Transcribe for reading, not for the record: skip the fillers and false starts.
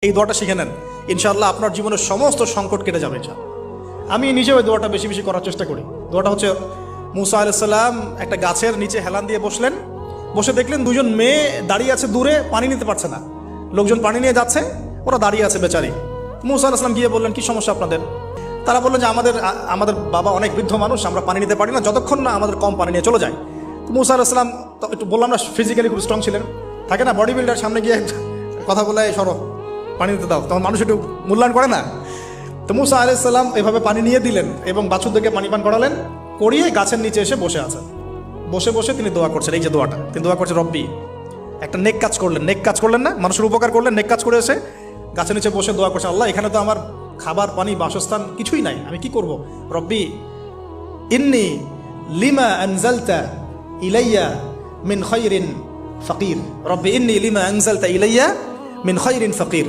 এই দোয়াটা শিখে নেন, ইনশাআল্লাহ আপনার জীবনের সমস্ত সংকট কেটে যাবে। আমি নিজেও ওই দোয়াটা বেশি বেশি করার চেষ্টা করি। দোয়াটা হচ্ছে, মুসা আলাইহিস সালাম একটা গাছের নিচে হেলান দিয়ে বসলেন, বসে দেখলেন দুজন মেয়ে দাঁড়িয়ে আছে দূরে, পানি নিতে পারছে না, লোকজন পানি নিয়ে যাচ্ছে, ওরা দাঁড়িয়ে আছে বেচারি। মুসা আলাইহিস সালাম গিয়ে বললেন, কি সমস্যা আপনাদের? তারা বললেন যে আমাদের বাবা অনেক বৃদ্ধ মানুষ, আমরা পানি নিতে পারি না, যতক্ষণ না আমাদের কম পানি নিয়ে চলে যায়। তো মুসা আলাইহিস সালাম একটু বললাম না, ফিজিক্যালি খুব স্ট্রং ছিলেন, থাকে না বডি বিল্ডার, সামনে গিয়ে কথা বলে সরো পানি দিতে দাও, তখন মানুষ একটু মূল্যায়ন করে না। তো মুসা আলাইহিস সালাম এভাবে পানি নিয়ে দিলেন এবং বাছুরদেরকে পানি পান করালেন, করিয়ে গাছের নিচে এসে বসে আছেন। বসে বসে তিনি দোয়া করছেন, এই যে দোয়াটা তিনি দোয়া করছেন, রব্বি, একটা নেক কাজ করলেন, নেক কাজ করলেন না, মানুষের উপকার করলেন, নেক কাজ করে এসে গাছের নিচে বসে দোয়া করছেন, আল্লাহ এখানে তো আমার খাবার পানি বাসস্থান কিছুই নাই, আমি কি করব? রব্বি ইন্নি লিমা আনজালতা ইলাইয়া মিন খায়রিন ফাকির, রব্বি ইন্নি লিমা আনজালতা ইলাইয়া মিন খায়রিন ফাকির।